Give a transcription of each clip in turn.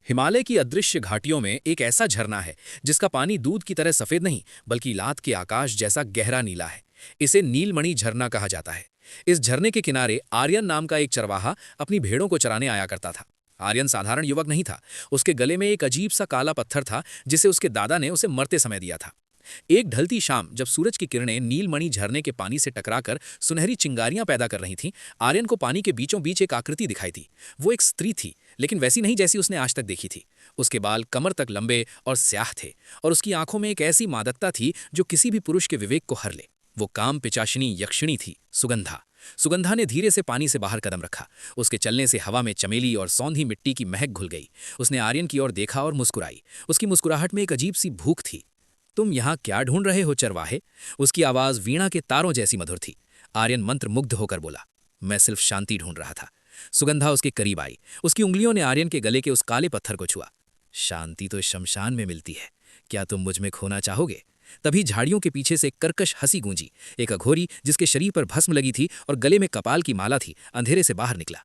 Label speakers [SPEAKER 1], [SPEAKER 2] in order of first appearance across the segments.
[SPEAKER 1] हिमालय की अदृश्य घाटियों में एक ऐसा झरना है जिसका पानी दूध की तरह सफेद नहीं बल्कि रात के आकाश जैसा गहरा नीला है। इसे नीलमणि झरना कहा जाता है। इस झरने के किनारे आर्यन नाम का एक चरवाहा अपनी भेड़ों को चराने आया करता था। आर्यन साधारण युवक नहीं था। उसके गले में एक अजीब सा काला पत्थर था जिसे उसके दादा ने उसे मरते समय दिया था। एक ढलती शाम जब सूरज की किरणें नीलमणि झरने के पानी से टकराकर सुनहरी चिंगारियां पैदा कर रही थीं, आर्यन को पानी के बीचों बीच एक आकृति दिखाई दी। वो एक स्त्री थी, लेकिन वैसी नहीं जैसी उसने आज तक देखी थी। उसके बाल कमर तक लंबे और स्याह थे और उसकी आंखों में एक ऐसी मादकता थी जो किसी भी पुरुष के विवेक को हर ले। वो काम पिचाशिनी यक्षिणी थी, सुगंधा। सुगंधा ने धीरे से पानी से बाहर कदम रखा। उसके चलने से हवा में चमेली और सौंधी मिट्टी की महक घुल गई। उसने आर्यन की ओर देखा और मुस्कुराई। उसकी मुस्कुराहट में एक अजीब सी भूख थी। तुम यहाँ क्या ढूंढ रहे हो चरवाहे? उसकी आवाज वीणा के तारों जैसी मधुर थी। आर्यन मंत्रमुग्ध होकर बोला, मैं सिर्फ शांति ढूंढ रहा था। सुगंधा उसके करीब आई। उसकी उंगलियों ने आर्यन के गले के उस काले पत्थर को छुआ। शांति तो शमशान में मिलती है, क्या तुम मुझ में खोना चाहोगे? तभी झाड़ियों के पीछे से एक कर्कश हंसी गूंजी। एक अघोरी जिसके शरीर पर भस्म लगी थी और गले में कपाल की माला थी, अंधेरे से बाहर निकला।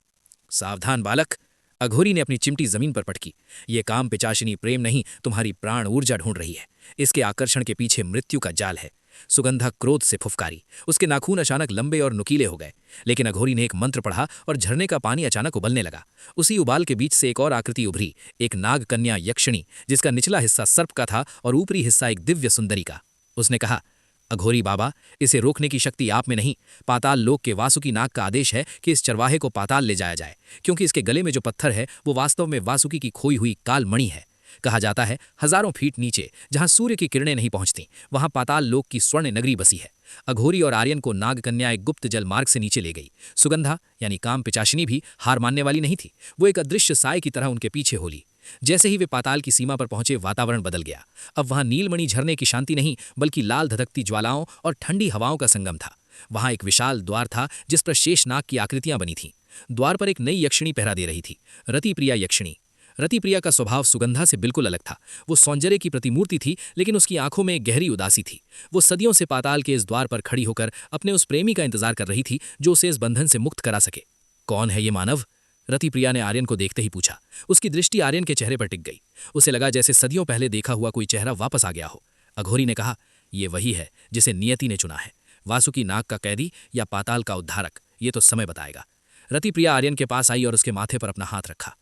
[SPEAKER 1] सावधान बालक, अघोरी ने अपनी चिमटी जमीन पर पटकी। ये काम पिचाशिनी प्रेम नहीं, तुम्हारी प्राण ऊर्जा ढूंढ रही है। इसके आकर्षण के पीछे मृत्यु का जाल है। सुगंधा क्रोध से फुफकारी। उसके नाखून अचानक लंबे और नुकीले हो गए। लेकिन अघोरी ने एक मंत्र पढ़ा और झरने का पानी अचानक उबलने लगा। उसी उबाल के बीच से एक और आकृति उभरी, एक नाग कन्या यक्षिणी, जिसका निचला हिस्सा सर्प का था और ऊपरी हिस्सा एक दिव्य सुंदरी का। उसने कहा, अघोरी बाबा, इसे रोकने की शक्ति आप में नहीं, पाताल लोक के वासुकी नाग का आदेश है कि इस चरवाहे को पाताल ले जाया जाए, क्योंकि इसके गले में जो पत्थर है वो वास्तव में वासुकी की खोई हुई कालमणि है। कहा जाता है हजारों फीट नीचे, जहां सूर्य की किरणें नहीं पहुंचती, वहां पाताल लोक की स्वर्ण नगरी बसी है। अघोरी और आर्यन को नागकन्या एक गुप्त जल मार्ग से नीचे ले गई। सुगंधा यानी काम पिचाशिनी भी हार मानने वाली नहीं थी। वो एक अदृश्य साय की तरह उनके पीछे होली। जैसे ही वे पाताल की सीमा पर पहुंचे, वातावरण बदल गया। अब वहां नीलमणि झरने की शांति नहीं बल्कि लाल धधकती ज्वालाओं और ठंडी हवाओं का संगम था। वहां एक विशाल द्वार था जिस पर शेषनाग की आकृतियां बनी थीं। द्वार पर एक नई यक्षिणी पहरा दे रही थी, रतिप्रिया यक्षिणी। रतिप्रिया का स्वभाव सुगंधा से बिल्कुल अलग था। वो सौंदर्य की प्रतिमूर्ति थी, लेकिन उसकी आंखों में एक गहरी उदासी थी। वो सदियों से पाताल के इस द्वार पर खड़ी होकर अपने उस प्रेमी का इंतजार कर रही थी जो उसे इस बंधन से मुक्त करा सके। कौन है ये मानव? रतिप्रिया ने आर्यन को देखते ही पूछा। उसकी दृष्टि आर्यन के चेहरे पर टिक गई। उसे लगा जैसे सदियों पहले देखा हुआ कोई चेहरा वापस आ गया हो। अघोरी ने कहा, ये वही है जिसे नियति ने चुना है, वासुकी नाग का कैदी या पाताल का उद्धारक, ये तो समय बताएगा। रतिप्रिया आर्यन के पास आई और उसके माथे पर अपना हाथ रखा।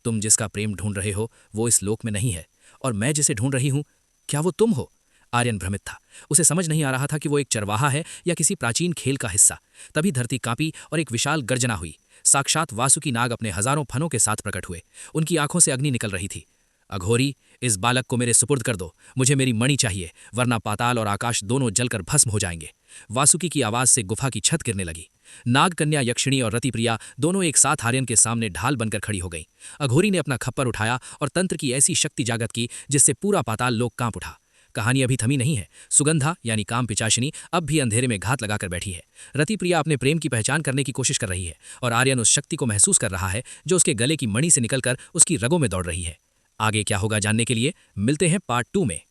[SPEAKER 1] तुम जिसका प्रेम ढूंढ रहे हो वो इस लोक में नहीं है, और मैं जिसे ढूंढ रही हूं, क्या वो तुम हो? आर्यन भ्रमित था। उसे समझ नहीं आ रहा था कि वो एक चरवाहा है या किसी प्राचीन खेल का हिस्सा। तभी धरती कांपी और एक विशाल गर्जना हुई। साक्षात वासुकी नाग अपने हजारों फनों के साथ प्रकट हुए। उनकी आंखों से अग्नि निकल रही थी। अघोरी, इस बालक को मेरे सुपुर्द कर दो। मुझे मेरी मणि चाहिए, वरना पाताल और आकाश दोनों जलकर भस्म हो जाएंगे। वासुकी की आवाज से गुफा की छत गिरने लगी। नागकन्या यक्षिणी और रतिप्रिया दोनों एक साथ आर्यन के सामने ढाल बनकर खड़ी हो गईं। अघोरी ने अपना खप्पर उठाया और तंत्र की ऐसी शक्ति जागत की जिससे पूरा पाताल लोक कांप उठा। कहानी अभी थमी नहीं है। सुगंधा यानी काम पिचाशिनी अब भी अंधेरे में घात लगाकर बैठी है। रतिप्रिया अपने प्रेम की पहचान करने की कोशिश कर रही है और आर्यन उस शक्ति को महसूस कर रहा है जो उसके गले की मणि से निकलकर उसकी रगों में दौड़ रही है। आगे क्या होगा जानने के लिए मिलते हैं पार्ट 2 में।